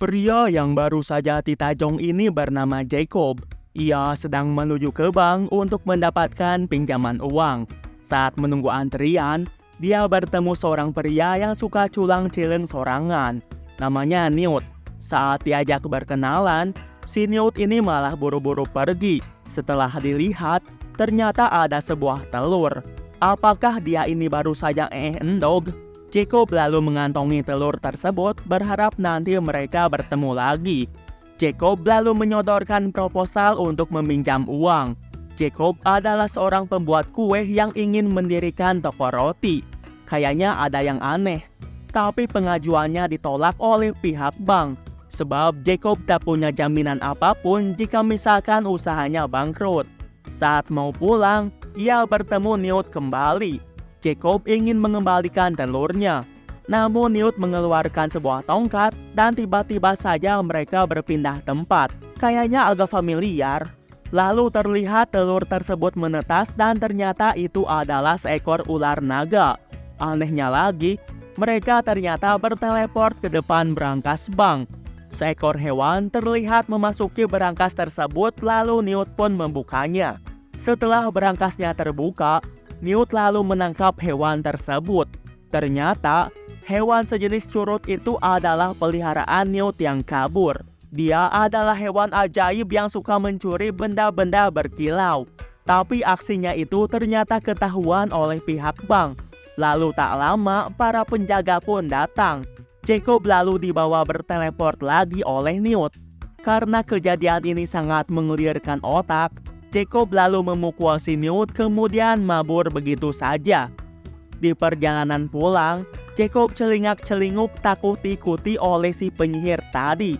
Pria yang baru saja ditajong ini bernama Jacob. Ia sedang menuju ke bank untuk mendapatkan pinjaman uang. Saat menunggu antrian, dia bertemu seorang pria yang suka culang-ciling sorangan. Namanya Newt. Saat diajak berkenalan, si Newt ini malah buru-buru pergi. Setelah dilihat, ternyata ada sebuah telur. Apakah dia ini baru saja endog? Jacob lalu mengantongi telur tersebut berharap nanti mereka bertemu lagi. Jacob lalu menyodorkan proposal untuk meminjam uang. Jacob adalah seorang pembuat kue yang ingin mendirikan toko roti. Kayaknya ada yang aneh, tapi pengajuannya ditolak oleh pihak bank. Sebab Jacob tak punya jaminan apapun jika misalkan usahanya bangkrut. Saat mau pulang, ia bertemu Newt kembali. Jacob ingin mengembalikan telurnya. Namun Newt mengeluarkan sebuah tongkat dan tiba-tiba saja mereka berpindah tempat. Kayaknya agak familiar. Lalu terlihat telur tersebut menetas dan ternyata itu adalah seekor ular naga. Anehnya lagi, mereka ternyata berteleport ke depan brankas bank. Seekor hewan terlihat memasuki brankas tersebut lalu Newt pun membukanya. Setelah brankasnya terbuka, Newt lalu menangkap hewan tersebut. Ternyata, hewan sejenis curut itu adalah peliharaan Newt yang kabur. Dia adalah hewan ajaib yang suka mencuri benda-benda berkilau. Tapi aksinya itu ternyata ketahuan oleh pihak bank. Lalu tak lama, para penjaga pun datang. Jacob lalu dibawa berteleport lagi oleh Newt. Karena kejadian ini sangat mengelirkan otak, Jacob lalu memukul si Newt kemudian mabur begitu saja. Di perjalanan pulang, Jacob celingak-celinguk takut diikuti oleh si penyihir tadi.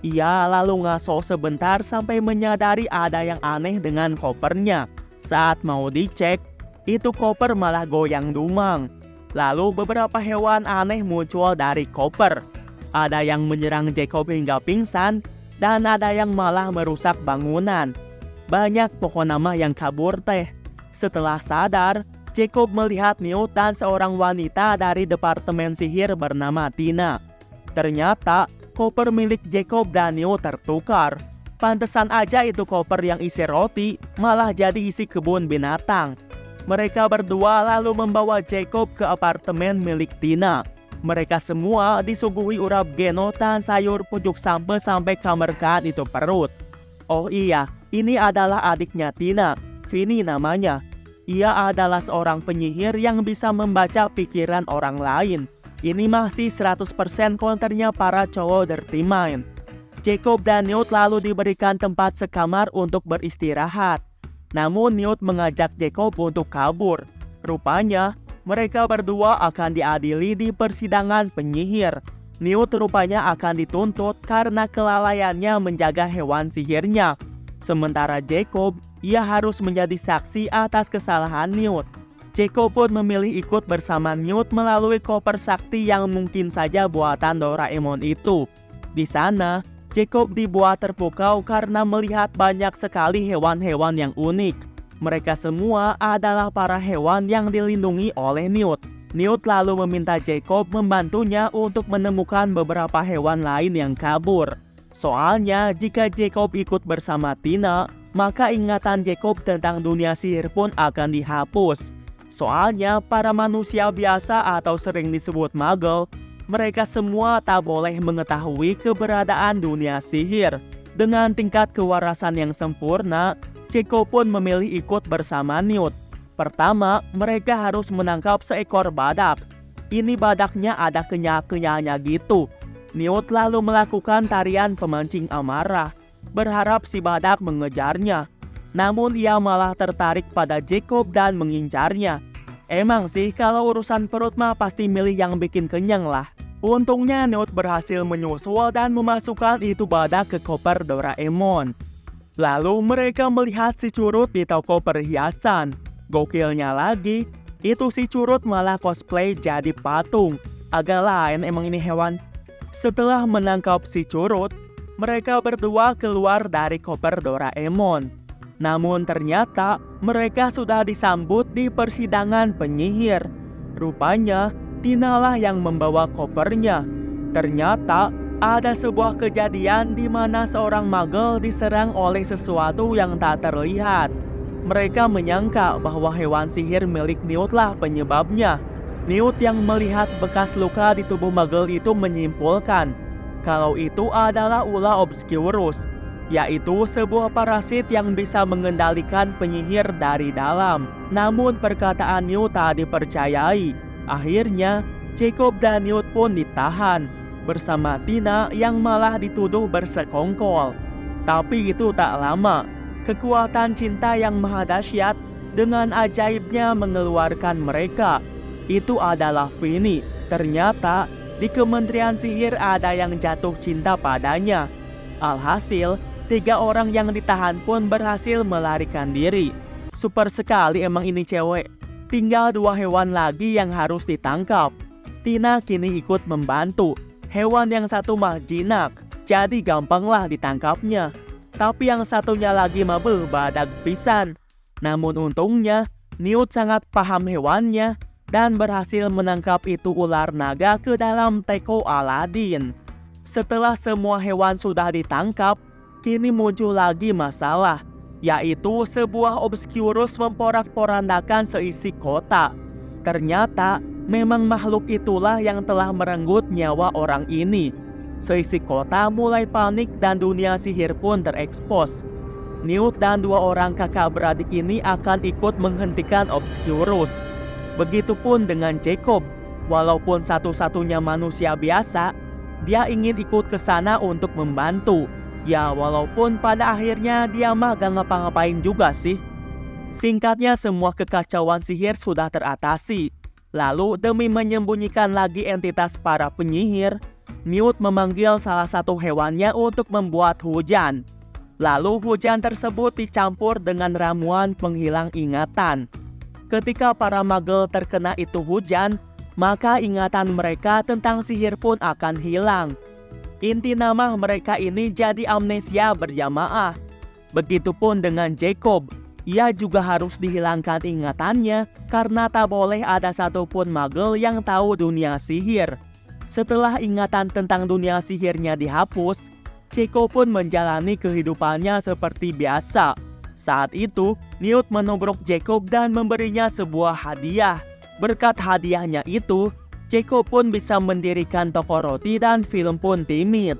Ia lalu ngaso sebentar sampai menyadari ada yang aneh dengan kopernya. Saat mau dicek, itu koper malah goyang dumang. Lalu beberapa hewan aneh muncul dari koper. Ada yang menyerang Jacob hingga pingsan, dan ada yang malah merusak bangunan. Banyak pohon nama yang kabur teh. Setelah sadar, Jacob melihat Newt dan seorang wanita dari departemen sihir bernama Tina. Ternyata, koper milik Jacob dan Newt tertukar. Pantesan aja itu koper yang isi roti, malah jadi isi kebun binatang. Mereka berdua lalu membawa Jacob ke apartemen milik Tina. Mereka semua disuguhi urap geno dan sayur pucuk sampai kamar kan itu perut. Oh iya, ini adalah adiknya Tina, Vinny namanya. Ia adalah seorang penyihir yang bisa membaca pikiran orang lain. Ini masih 100% konternya para cowok dirty mind. Jacob dan Newt lalu diberikan tempat sekamar untuk beristirahat. Namun Newt mengajak Jacob untuk kabur. Rupanya, mereka berdua akan diadili di persidangan penyihir. Newt rupanya akan dituntut karena kelalaiannya menjaga hewan sihirnya. Sementara Jacob, ia harus menjadi saksi atas kesalahan Newt. Jacob pun memilih ikut bersama Newt melalui koper sakti yang mungkin saja buatan Doraemon itu. Di sana, Jacob dibuat terpukau karena melihat banyak sekali hewan-hewan yang unik. Mereka semua adalah para hewan yang dilindungi oleh Newt. Newt lalu meminta Jacob membantunya untuk menemukan beberapa hewan lain yang kabur. Soalnya jika Jacob ikut bersama Tina, maka ingatan Jacob tentang dunia sihir pun akan dihapus. Soalnya para manusia biasa atau sering disebut muggle, mereka semua tak boleh mengetahui keberadaan dunia sihir. Dengan tingkat kewarasan yang sempurna, Jacob pun memilih ikut bersama Newt. Pertama, mereka harus menangkap seekor badak. Ini badaknya ada kenya-kenyanya gitu. Newt lalu melakukan tarian pemancing amarah, berharap si badak mengejarnya. Namun ia malah tertarik pada Jacob dan mengincarnya. Emang sih kalau urusan perut mah pasti milih yang bikin kenyang lah. Untungnya Newt berhasil menyusul dan memasukkan itu badak ke koper Doraemon. Lalu mereka melihat si curut di toko perhiasan. Gokilnya lagi, itu si curut malah cosplay jadi patung. Agak lain emang ini hewan. Setelah menangkap si curut, mereka berdua keluar dari koper Doraemon. Namun ternyata mereka sudah disambut di persidangan penyihir. Rupanya Tina lah yang membawa kopernya. Ternyata Ada sebuah kejadian di mana seorang muggle diserang oleh sesuatu yang tak terlihat. Mereka menyangka bahwa hewan sihir milik Newtlah penyebabnya. Newt yang melihat bekas luka di tubuh muggle itu menyimpulkan kalau itu adalah ular obscurus, yaitu sebuah parasit yang bisa mengendalikan penyihir dari dalam. Namun perkataan Newt tak dipercayai. Akhirnya Jacob dan Newt pun ditahan bersama Tina yang malah dituduh bersekongkol. Tapi itu tak lama, kekuatan cinta yang maha dahsyat dengan ajaibnya mengeluarkan mereka. Itu adalah Finny. Ternyata di Kementerian Sihir ada yang jatuh cinta padanya. Alhasil 3 orang yang ditahan pun berhasil melarikan diri. Super sekali emang ini cewek. Tinggal 2 hewan lagi yang harus ditangkap. Tina kini ikut membantu. Hewan yang satu mah jinak, jadi gampanglah ditangkapnya. Tapi yang satunya lagi mah badak pisan. Namun untungnya Newt sangat paham hewannya dan berhasil menangkap itu ular naga ke dalam teko Aladin. Setelah semua hewan sudah ditangkap, kini muncul lagi masalah, yaitu sebuah obscurus memporak-porandakan seisi kota. Ternyata memang makhluk itulah yang telah merenggut nyawa orang ini. Seisi kota mulai panik dan dunia sihir pun terekspos. Newt dan 2 orang kakak beradik ini akan ikut menghentikan obscurus. Begitupun dengan Jacob. Walaupun satu-satunya manusia biasa, dia ingin ikut ke sana untuk membantu. Ya walaupun pada akhirnya dia mah gak ngapa-ngapain juga sih. Singkatnya semua kekacauan sihir sudah teratasi. Lalu demi menyembunyikan lagi entitas para penyihir, Newt memanggil salah satu hewannya untuk membuat hujan. Lalu hujan tersebut dicampur dengan ramuan penghilang ingatan. Ketika para muggle terkena itu hujan, maka ingatan mereka tentang sihir pun akan hilang. Inti nama mereka ini jadi amnesia berjamaah. Begitupun dengan Jacob. Ia juga harus dihilangkan ingatannya karena tak boleh ada satupun muggle yang tahu dunia sihir. Setelah ingatan tentang dunia sihirnya dihapus, Jacob pun menjalani kehidupannya seperti biasa. Saat itu, Newt menubruk Jacob dan memberinya sebuah hadiah. Berkat hadiahnya itu, Jacob pun bisa mendirikan toko roti dan film pun timid.